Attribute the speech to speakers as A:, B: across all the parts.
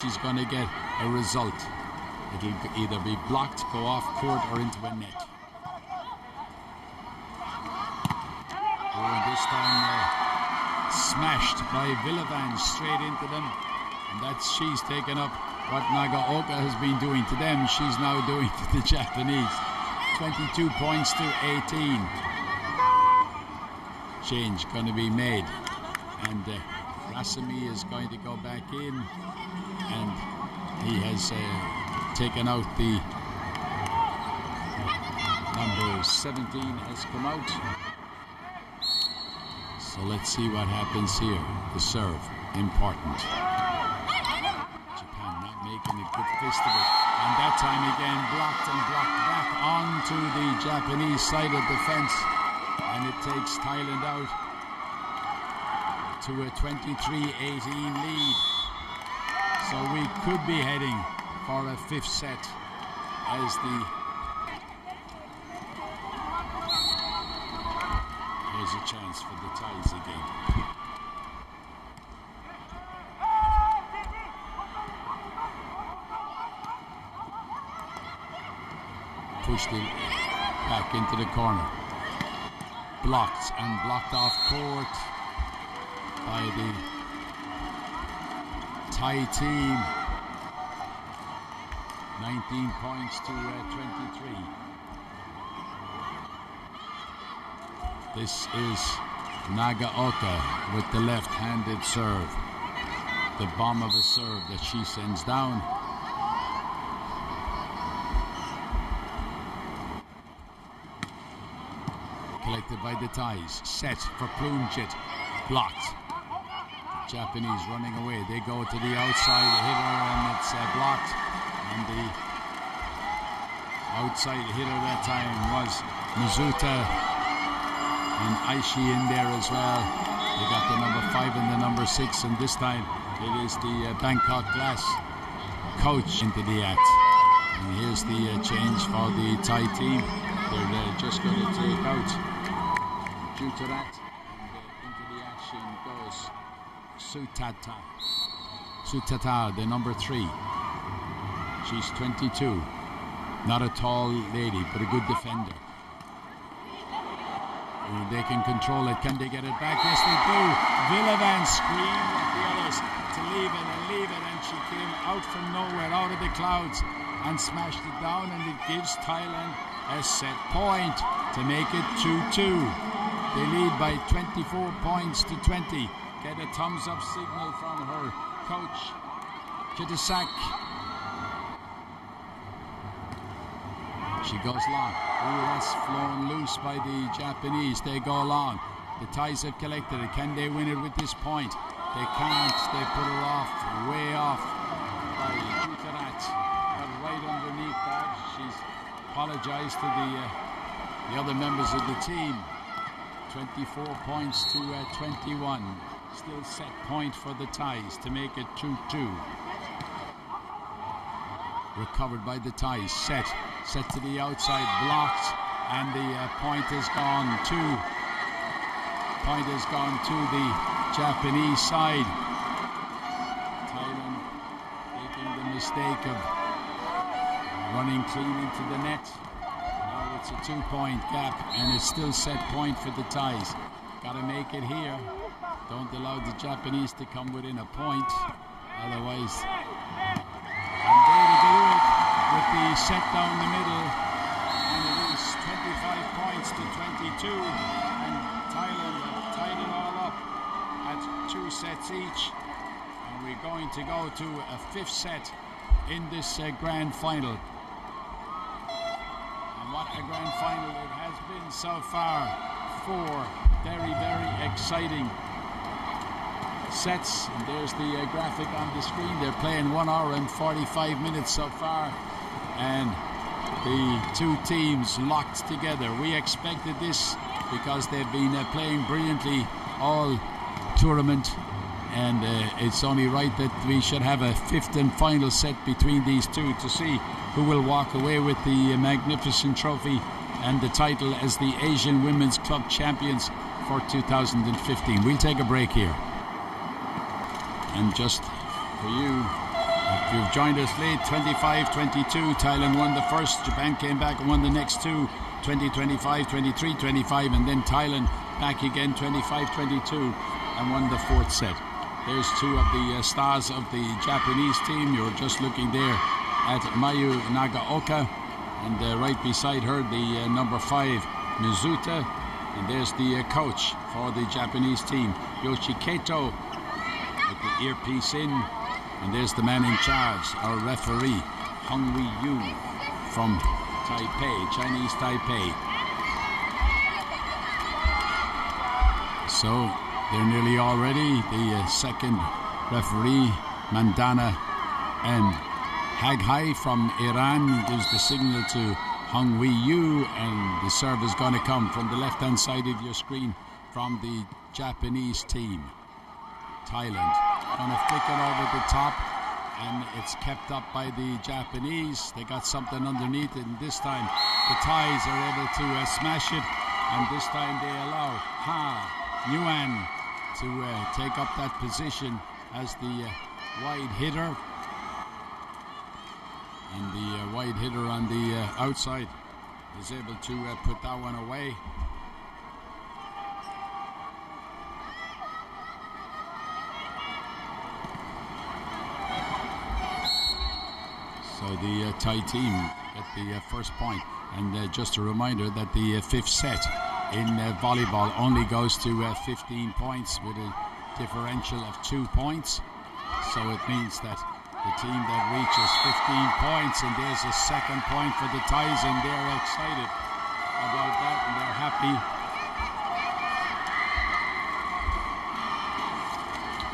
A: She's going to get a result. It'll either be blocked, go off court, or into a net. And this time smashed by Villavans straight into them. And she's taken up what Nagaoka has been doing to them. She's now doing to the Japanese. 22 points to 18. Change going to be made. And Rasami is going to go back in. And he has taken out the number 17 has come out. So let's see what happens here. The serve, important. Japan not making a good fist of it. And that time again blocked and blocked back onto the Japanese side of the fence. And it takes Thailand out to a 23-18 lead. So we could be heading for a fifth set as here's a chance for the Thais again. Pushed it back into the corner. Blocked and blocked off court by the Thai team. 19 points to 23. This is Nagaoka with the left-handed serve. The bomb of a serve that she sends down. Collected by the Thais. Set for Plunjit. Blocked. Japanese running away. They go to the outside hitter and it's blocked. And the outside hitter that time was Mizuta and Aishi in there as well. They got the number 5 and the number 6, and this time it is the Bangkok Glass coach into the act. And here's the change for the Thai team. They're just going to take out Uthaisak, and into the action goes Sutata, the number 3. She's 22. Not a tall lady, but a good defender. They can control it. Can they get it back? Yes, they do. Villavan screamed at the others to leave it, and she came out from nowhere, out of the clouds, and smashed it down, and it gives Thailand a set point to make it 2-2. They lead by 24 points to 20. Get a thumbs-up signal from her coach, Uthaisak. She goes long. Ooh, that's flown loose by the Japanese. They go long. The Thais have collected it. Can they win it with this point? They can't. They put her off, way off by Uthaisak. But right underneath that, she's apologized to the other members of the team. 24 points to 21. Still set point for the Thais to make it 2-2. Recovered by the Thais. Set to the outside, blocked, and the point has gone to the Japanese side. Thailand making the mistake of running clean into the net. Now it's a 2-point gap, and it's still set point for the Thais. Got to make it here. Don't allow the Japanese to come within a point, otherwise. And there to do it with the set down the middle, and it is 25 points to 22, and Thailand have tied it all up at 2 sets each, and we're going to go to a 5th set in this grand final. And what a grand final it has been so far. 4 very, very exciting sets, and there's the graphic on the screen. They're playing 1 hour and 45 minutes so far, and the 2 teams locked together. We expected this because they've been playing brilliantly all tournament, and it's only right that we should have a 5th and final set between these 2 to see who will walk away with the magnificent trophy and the title as the Asian Women's Club Champions for 2015. We'll take a break here. And just for you, If you've joined us late, 25-22, Thailand won the first, Japan came back and won the next two, 20-25, 23-25, and then Thailand back again, 25-22, and won the fourth set. There's two of the stars of the Japanese team. You're just looking there at Mayu Nagaoka, and right beside her, the number 5, Mizuta, and there's the coach for the Japanese team, Yoshiketo, with the earpiece in. And there's the man in charge, our referee, Hung Wei Yu from Taipei, Chinese Taipei. So they're nearly all ready. The second referee, Mandana and Haghai from Iran, gives the signal to Hung Wei Yu, and the serve is going to come from the left-hand side of your screen from the Japanese team. Thailand going to flick it over the top, and it's kept up by the Japanese. They got something underneath it, and this time the Thais are able to smash it, and this time they allow Yuan to take up that position as the wide hitter, and the wide hitter on the outside is able to put that one away. So the Thai team at the first point. And just a reminder that the fifth set in volleyball only goes to 15 points with a differential of 2 points. So it means that the team that reaches 15 points, and there's a second point for the Thais, and they're excited about that, and they're happy.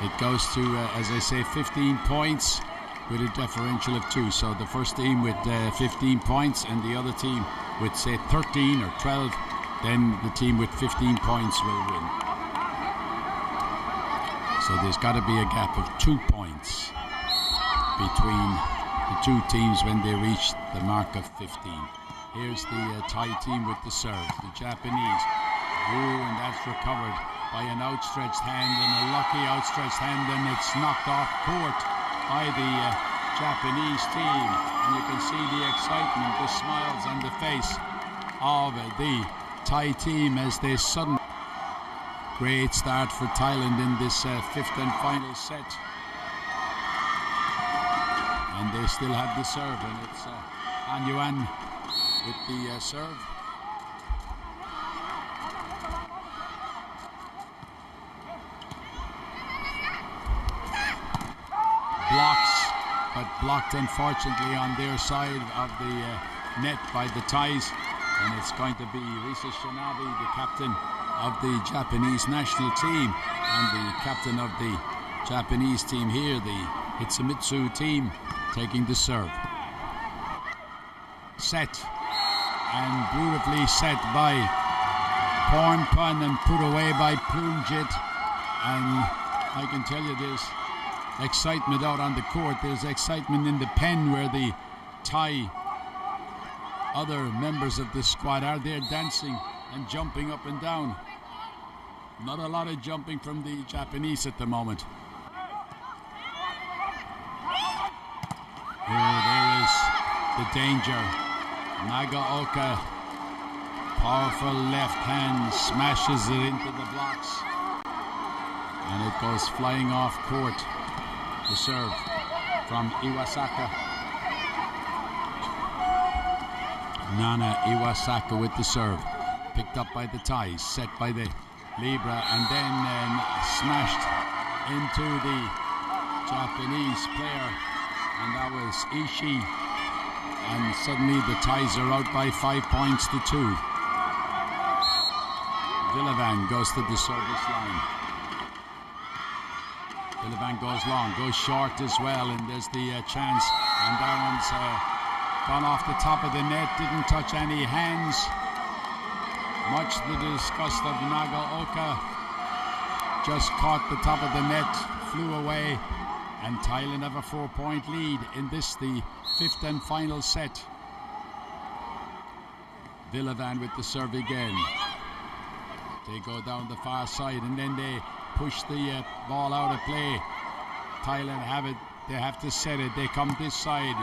A: It goes to, as I say, 15 points with a differential of 2. So the first team with 15 points and the other team with, say, 13 or 12, then the team with 15 points will win. So there's got to be a gap of 2 points between the two teams when they reach the mark of 15. Here's the Thai team with the serve, the Japanese. And that's recovered by an outstretched hand, and a lucky outstretched hand, and it's knocked off court by the Japanese team. And you can see the excitement, the smiles on the face of the Thai team as they suddenly... Great start for Thailand in this fifth and final set. And they still have the serve, and it's Han Yuan with the serve. Blocks, but blocked unfortunately on their side of the net by the Thais. And it's going to be Risa Shinabi, the captain of the Japanese national team, and the captain of the Japanese team here, the Hitsumitsu team, taking the serve. Set, and beautifully set by Pornpun and put away by Plunjit. And I can tell you there's excitement out on the court. There's excitement in the pen where the Thai other members of the squad are there dancing and jumping up and down. Not a lot of jumping from the Japanese at the moment. Oh, there is the danger. Nagaoka, powerful left hand, smashes it into the blocks, and it goes flying off court. The serve from Iwasaka. Nana Iwasaka with the serve. Picked up by the Thais, set by the Libra, and then smashed into the Japanese player, and that was Ishii. And suddenly the Thais are out by 5 points to 2. Villavan goes to the service line. Villavan goes long, goes short as well, and there's the chance, and that one's gone off the top of the net, didn't touch any hands. Much to the disgust of Nagaoka, just caught the top of the net, flew away, and Thailand have a 4-point lead in this, the fifth and final set. Villavan with the serve again. They go down the far side, and then they push the ball out of play. Thailand have it They have to set it. They come this side,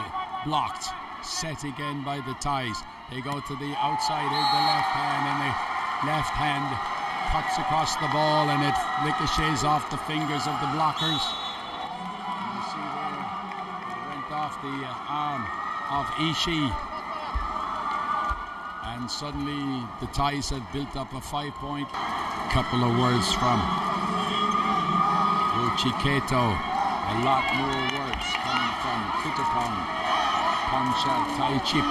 A: blocked. Set again by the Thais. They go to the outside with the left hand, and the left hand cuts across the ball, and it ricochets off the fingers of the blockers. And you see there, it went off the arm of Ishii. And suddenly the Thais have built up a 5-point. Couple of words from Uchiketo. A lot more words coming from Kutapong Pongchal Tai Chip,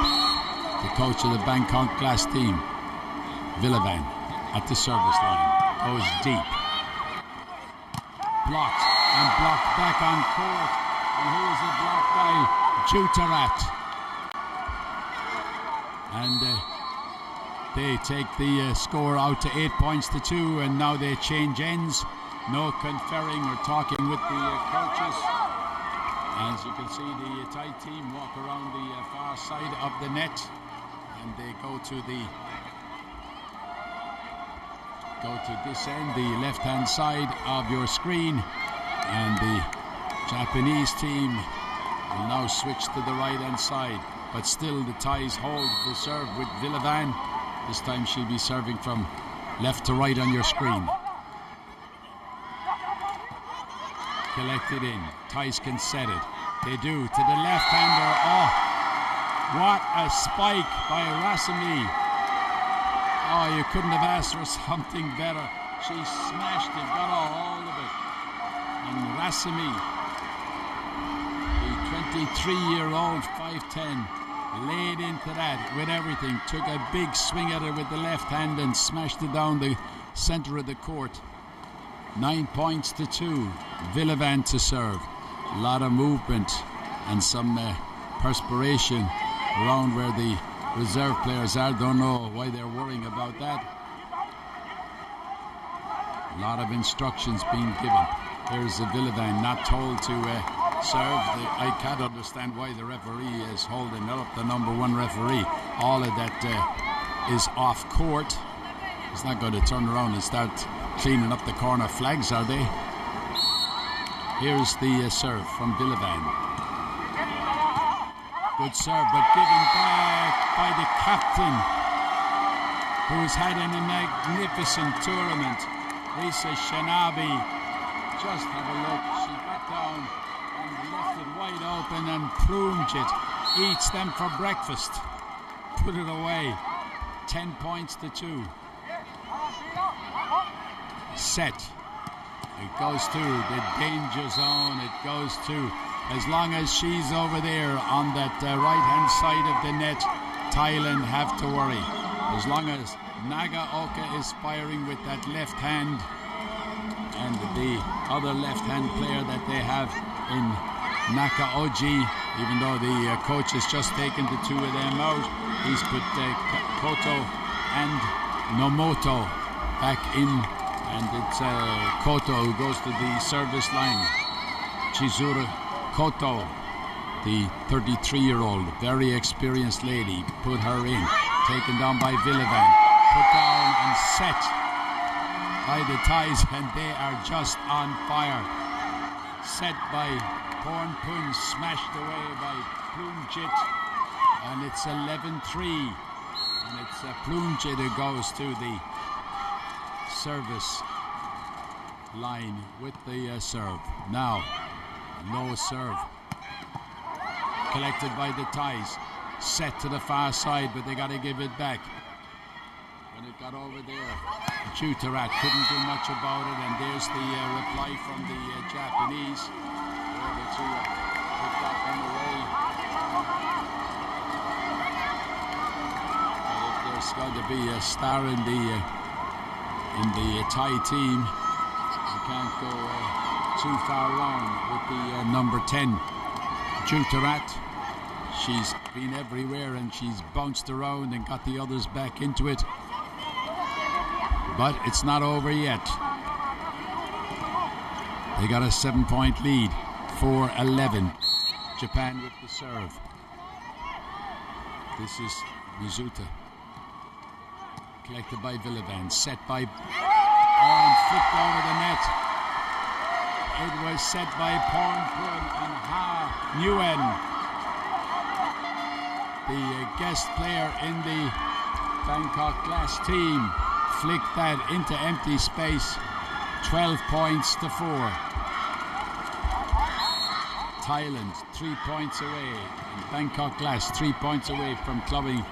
A: the coach of the Bangkok Glass team. Villavan at the service line. Goes deep. Blocked and blocked back on court. And who is it blocked by? Jutarat. And they take the score out to 8-2, and now they change ends. No conferring or talking with the coaches. As you can see, the Thai team walk around the far side of the net, and they go to this end, the left-hand side of your screen, and the Japanese team will now switch to the right-hand side. But still, the Thais hold the serve with Villavan. This time she'll be serving from left to right on your screen. Collected in. Thais can set it. They do to the left-hander. Oh, what a spike by Rasami. Oh, you couldn't have asked for something better. She smashed it, got a hold of it. And Rasami, the 23-year-old 5'10", laid into that with everything. Took a big swing at it with the left hand and smashed it down the center of the court. 9-2. Villavan to serve. A lot of movement and some perspiration around where the reserve players are. Don't know why they're worrying about that. A lot of instructions being given. Here's the Villavan not told to serve. I can't understand why the referee is holding up, the number one referee. All of that is off court. He's not going to turn around and start cleaning up the corner flags, are they? Here's the serve from Villavan. Good serve, but given back by the captain, who's had a magnificent tournament. Lisa Shanabi. Just have a look. She got down and left it wide open and plumed it. Eats them for breakfast. Put it away. 10-2. Set. It goes to the danger zone. It goes to, as long as she's over there on that right-hand side of the net, Thailand have to worry. As long as Nagaoka is firing with that left hand, and the other left-hand player that they have in Nakaoji, even though the coach has just taken the two of them out, he's put Koto and Nomoto back in, and it's Koto who goes to the service line. Chizuru Koto, the 33-year-old, very experienced lady, put her in, taken down by Villavan, put down and set by the Thais, and they are just on fire. Set by Pornpun, smashed away by Plumjit, and it's 11-3, and it's Plumjit who goes to the service line with the serve. Now, low serve collected by the Thais, set to the far side, but they got to give it back. When it got over there, Jutarat couldn't do much about it, and there's the reply from the Japanese. They're able to put that one away. But if there's going to be a star in the Thai team, you can't go too far wrong with the number 10, Jutarat. She's been everywhere and she's bounced around and got the others back into it. But it's not over yet. They got a 7-point lead, 4-11. Japan with the serve. This is Mizuta. Collected by Villavan, set by and flicked over the net. It was set by Porn Pun and Ha Nguyen. The guest player in the Bangkok Glass team flicked that into empty space. 12 points to 4. Thailand 3 points away. And Bangkok Glass 3 points away from clubbing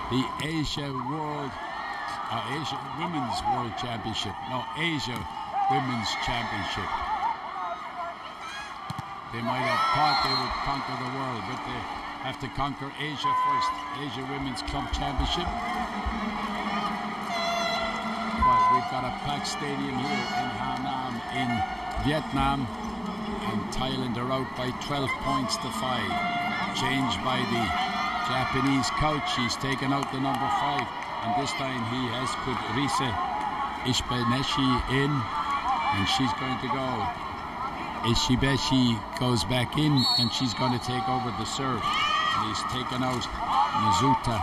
A: the Asia Women's World Championship. No, Asia Women's Championship. They might have thought they would conquer the world, but they have to conquer Asia first. Asia Women's Club Championship. But we've got a packed stadium here in Ha Nam in Vietnam. And Thailand are out by 12 points to 5. Changed by the Japanese coach. He's taken out the number 5. And this time he has put Risa Ishbaneshi in. And she's going to go. Ishibeshi goes back in and she's going to take over the serve. And he's taken out Mizuta.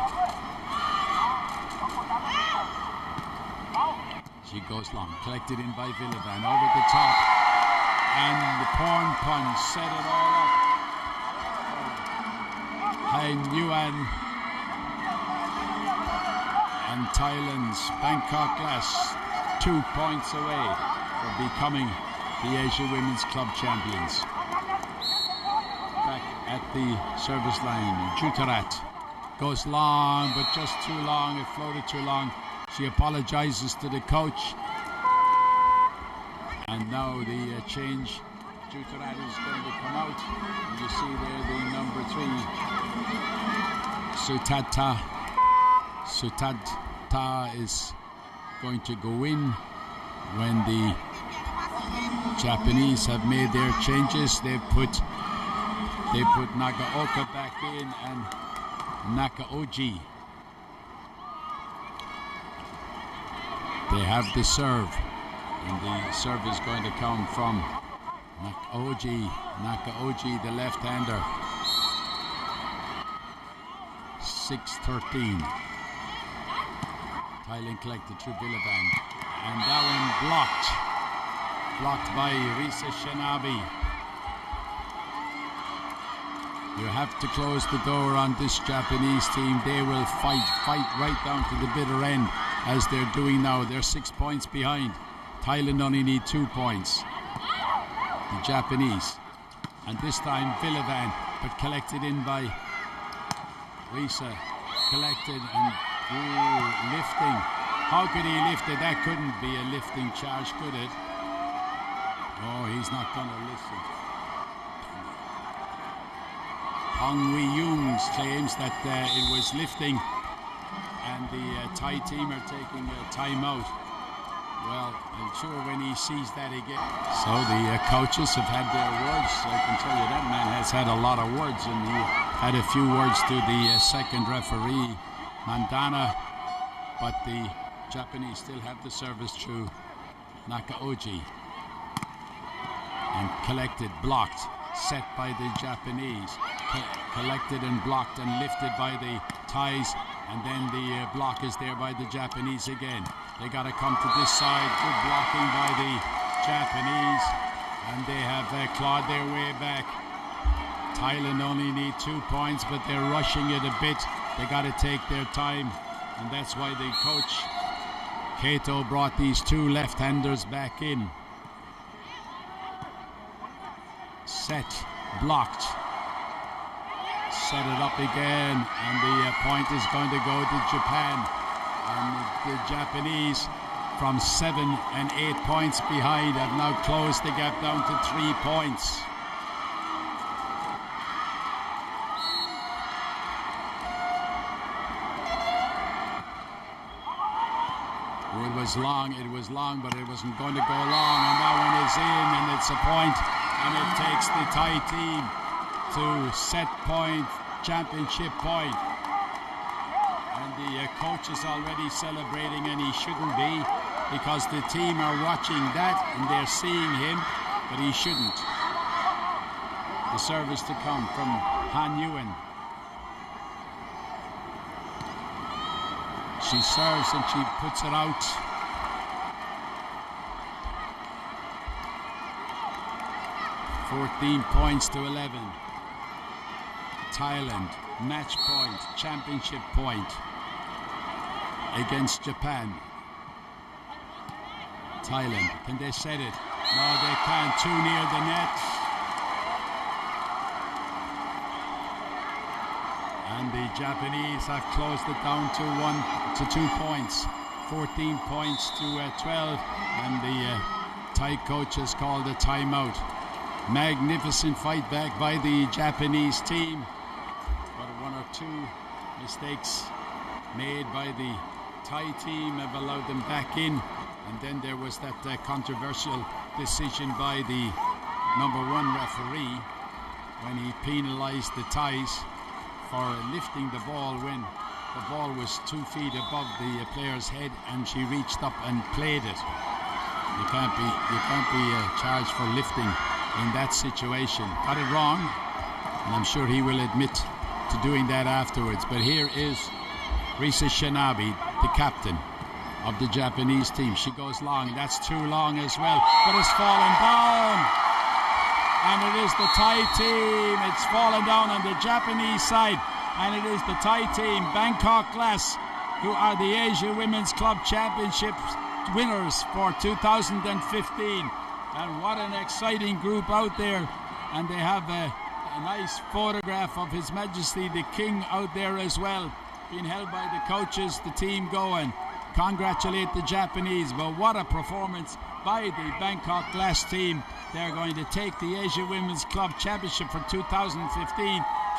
A: She goes long. Collected in by Villavan. Over the top. And the Porn Pun set it all up. Hai Nguyen and Thailand's Bangkok Glass 2 points away from becoming the Asia Women's Club champions. Back at the service line, Jutarat goes long, but just too long. It floated too long. She apologizes to the coach. And now the change, Jutarat is going to come out. And you see there the number 3, Sutata is going to go in when the Japanese have made their changes. They put Nagaoka back in and Nakaoji. They have the serve. And the serve is going to come from Nakaoji, the left-hander. 6-13. Thailand collected through Villavan. And that one blocked. Blocked by Risa Shanabi. You have to close the door on this Japanese team. They will fight right down to the bitter end as they're doing now. They're 6 points behind. Thailand only need 2 points. The Japanese. And this time Villavan, but collected in by Risa. Collected and lifting. How could he lift it? That couldn't be a lifting charge, could it? Oh, he's not going to listen. Hong Wee Yoon claims that it was lifting and the Thai team are taking a timeout. Well, I'm sure when he sees that again. So the coaches have had their words. I can tell you that man has had a lot of words, and he had a few words to the second referee, Mandana. But the Japanese still have the service through Nakaoji. And collected, blocked, set by the Japanese. Collected and blocked and lifted by the Thais. And then the block is there by the Japanese again. They got to come to this side. Good blocking by the Japanese. And they have clawed their way back. Thailand only need 2 points, but they're rushing it a bit. They got to take their time. And that's why the coach, Kato, brought these 2 left-handers back in. Set, blocked. Set it up again, and the point is going to go to Japan. And the Japanese, from 7 and 8 points behind, have now closed the gap down to 3 points. It was long, but it wasn't going to go long, and that one is in, and it's a point, and it takes the Thai team to set point, championship point. And the coach is already celebrating, and he shouldn't be, because the team are watching that and they're seeing him, but he shouldn't. The service to come from Han Nguyen. She serves and she puts it out. 14 points to 11. Thailand, match point, championship point against Japan. Thailand, can they set it? No, they can't. Too near the net. And the Japanese have closed it down to 2 points. 14 points to 12. And the Thai coach has called a timeout. Magnificent fight back by the Japanese team. But one or two mistakes made by the Thai team have allowed them back in. And then there was that controversial decision by the number one referee when he penalised the Thais for lifting the ball when the ball was 2 feet above the player's head and she reached up and played it. You can't be charged for lifting in that situation. Got it wrong, and I'm sure he will admit to doing that afterwards. But here is Risa Shanabi, the captain of the Japanese team. She goes long. That's too long as well, but it's fallen down. And it is the Thai team. It's fallen down on the Japanese side. And it is the Thai team, Bangkok Glass, who are the Asia Women's Club Championship winners for 2015. And what an exciting group out there. And they have a nice photograph of His Majesty the King out there as well, being held by the coaches, the team going. Congratulate the Japanese, but what a performance by the Bangkok Glass team. They're going to take the Asia Women's Club Championship for 2015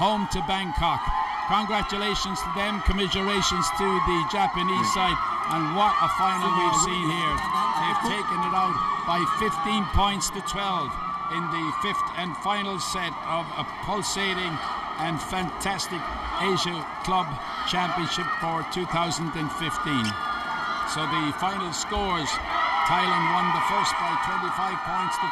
A: home to Bangkok. Congratulations to them, commiserations to the Japanese side, and what a final we've seen here. They've taken it out by 15 points to 12 in the fifth and final set of a pulsating and fantastic Asia Club Championship for 2015. So the final scores, Thailand won the first by 25 points to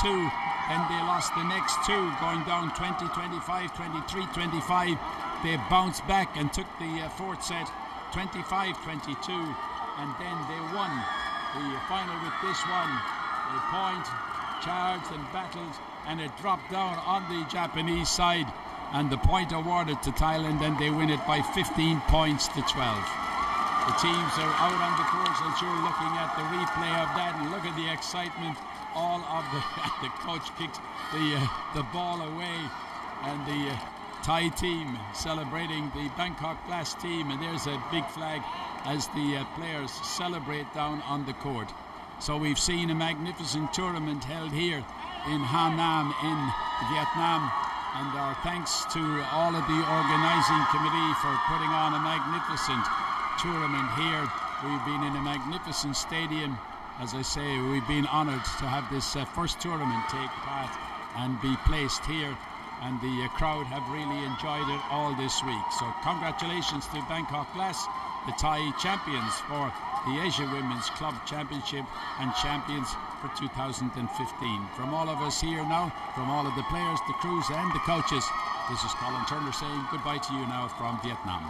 A: 22. Then they lost the next two, going down 20-25, 23-25. They bounced back and took the fourth set, 25-22. And then they won the final with this one. They point, charged and battled, and it dropped down on the Japanese side. And the point awarded to Thailand, and they win it by 15 points to 12. The teams are out on the course, and you're looking at the replay of that, and look at the excitement. All of the coach kicks the ball away, and the Thai team celebrating the Bangkok Glass team, and there's a big flag as the players celebrate down on the court. So we've seen a magnificent tournament held here in Hanam in Vietnam, and our thanks to all of the organizing committee for putting on a magnificent tournament here. We've been in a magnificent stadium. As I say, we've been honored to have this first tournament take part and be placed here, and the crowd have really enjoyed it all this week. So congratulations to Bangkok Glass, the Thai champions for the Asia Women's Club Championship and champions for 2015. From all of us here now, from all of the players, the crews and the coaches, this is Colin Turner saying goodbye to you now from Vietnam.